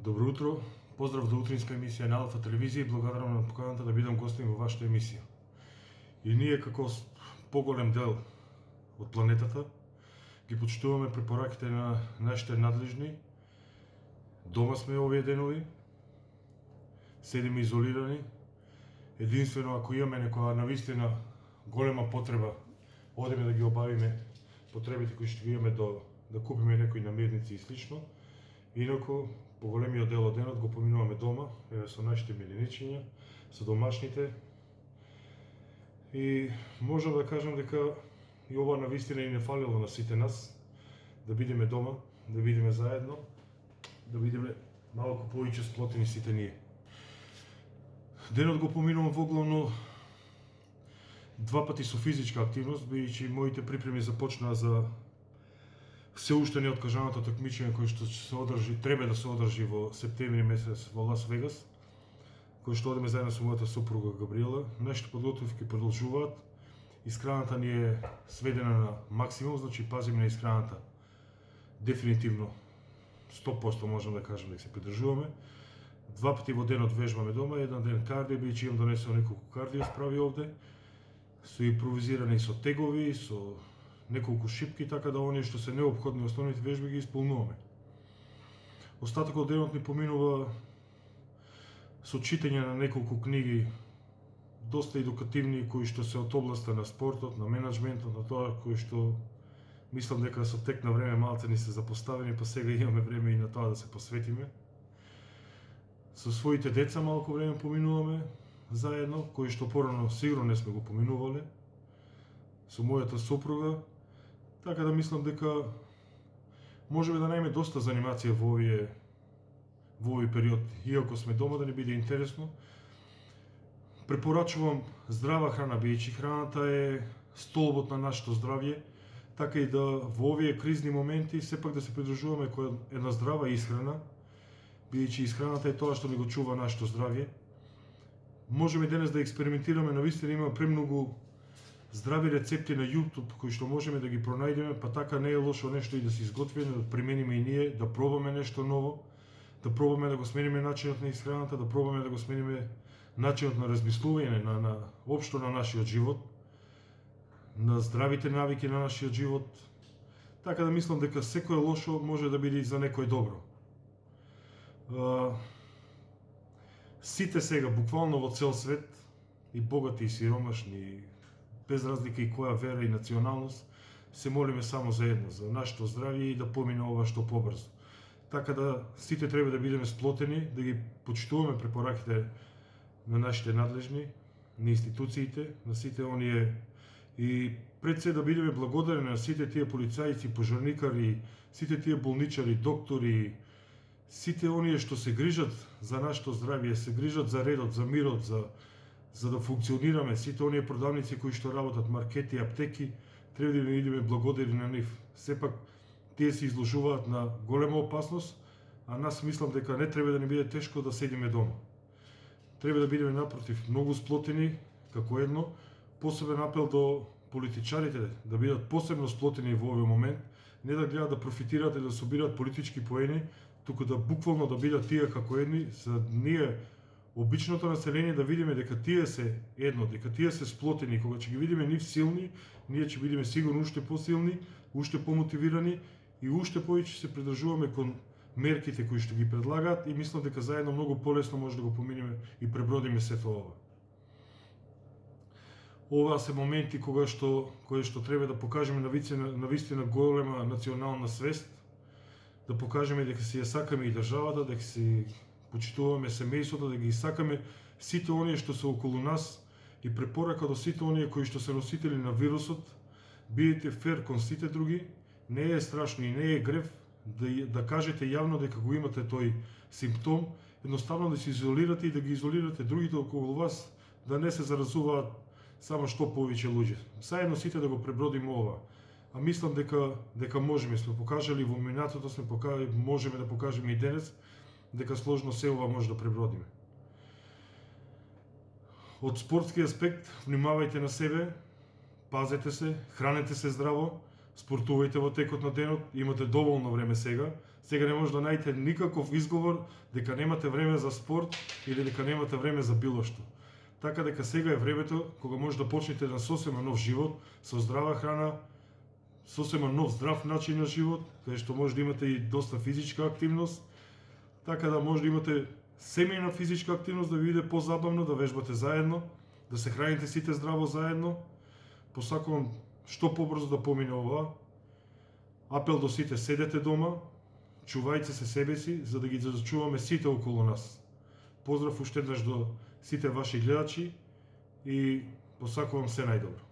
Добро утро, поздрав до утринска емисија на Алфа телевизија и благодарам на поканата да бидам гостин во вашата емисија. И ние како поголем дел од планетата ги почитуваме препораките на нашите надлежни. Дома сме овие денови, седиме изолирани. Единствено ако имаме некоја навистина голема потреба, одиме да ги обавиме потребите кои што ги имаме да купиме некои намирници и слично. Инаку, поголемиот дел од денот го поминуваме дома, со нашите милиничиња, со домашните. И можам да кажам дека и ова навистина и не фалило на сите нас, да бидеме дома, да бидеме заедно, да бидеме малку повеќе сплотени сите ние. Денот го поминувам воглавно два пати со физичка активност, бидејќи моите припреми започнаа за се уште не откажаното такмичење кој што се одржи, треба да се одржи во септември месец во Лас Вегас, кој што одиме заедно со мојата супруга Габриела. Нашите подготовки продолжуваат. Исхраната ни е сведена на максимум, значи пазиме на исхраната. Дефинитивно 100% можам да кажам дека се придржуваме. Два пати во денот вежбаме дома, еден ден кардио, бидејќи имам донесено неколку кардио справи овде, со импровизирани со тегови, со неколку шипки, така да оние што се неопходни основните вежби ги исполнуваме. Остатокот од денот ни поминува со читање на неколку книги, доста едукативни, кои што се од областа на спортот, на менаџментот, на тоа кои што мислам дека со тек на време малце ни се запоставени, па сега имаме време и на тоа да се посветиме. Со своите деца малку време поминуваме заедно, кои што порано сигурно не сме го поминувале, со мојата супруга, така да мислам дека можеме да најме доста занимација во овој период, иако сме дома, да ни биде интересно. Препорачувам здрава храна, бидејќи храната е столбот на нашето здравје, така и да во овие кризни моменти сепак да се придржуваме кој една здрава исхрана, бидејќи исхраната е тоа што ни го чува нашето здравје. Можеме денес да експериментираме, навистина има премногу здрави рецепти на YouTube кои што можеме да ги пронајдеме, па така не е лошо нешто и да се изготвиме, да примениме и ние, да пробаме нешто ново, да пробаме да го смениме начинот на исхраната, да пробаме да го смениме начинот на размислување на општо на нашиот живот, на здравите навики на нашиот живот. Така да мислам дека секое лошо може да биде и за некој добро. Сите сега, буквално во цел свет, и богати и сиромашни, без разлика и која вера и националност, се молиме само за едно, за нашето здравје и да помине ова што побрзо. Така да сите треба да бидеме сплотени, да ги почитуваме препораките на нашите надлежни, на институциите, на сите оние, и пред се да бидеме благодарни на сите тие полицајци, пожарникари, сите тие болничари, доктори, сите оние што се грижат за нашето здравје, се грижат за редот, за мирот, за да функционираме, сите оние продавници кои што работат, маркети, аптеки, треба да бидеме благодарни на нив. Сепак тие се изложуваат на голема опасност, а нас мислам дека не треба да ни биде тешко да седиме дома. Треба да бидеме напротив многу сплотени како едно. Посебен апел до политичарите да бидат посебно сплотени во овој момент, не да гледаат да профитираат и да собираат политички поени, туку да буквално да бидат тие како едни, за ние обичното население да видиме дека тие се едно, дека тие се сплотени. Кога ќе ги видиме нив силни, ние ќе бидеме сигурно уште посилни, уште помотивирани и уште повеќе се придржуваме кон мерките кои што ги предлагаат и мислам дека заедно многу полесно може да го поминеме и пребродиме сето ова. Ова се моменти кои што треба да покажеме навистина голема национална свест, да покажеме дека си ја сакаме и државата, дека си почитуваме семејството, да ги сакаме сите оние што се околу нас и препорака до сите оние кои што се носители на вирусот, бидете фер кон сите други, не е страшно и не е грев да кажете јавно дека го имате тој симптом, едноставно да се изолирате и да ги изолирате другите околу вас, да не се заразуваат само што повеќе луѓе. Заедно сите да го пребродиме ова. А мислам дека можеме, сме покажали во минатото, можеме да покажеме и денес, дека сложно се ова може да пребродиме. Од спортски аспект, внимавајте на себе, пазете се, хранете се здраво, спортувајте во текот на денот, имате доволно време сега, Сега не може да најдете никаков изговор дека немате време за спорт или дека немате време за било што. Така дека сега е времето кога може да почнете на сосема нов живот, со здрава храна, сосема нов здрав начин на живот, каде што може да имате и доста физичка активност, така да може да имате семејна физичка активност, да ви биде позабавно, да вежбате заедно, да се храните сите здраво заедно. Посакувам што побрзо да помине ова. Апел до сите: седете дома, чувајте се себе си, за да ги зачуваме сите околу нас. Поздрав уште еднаш до сите ваши гледачи и посакувам се најдобро.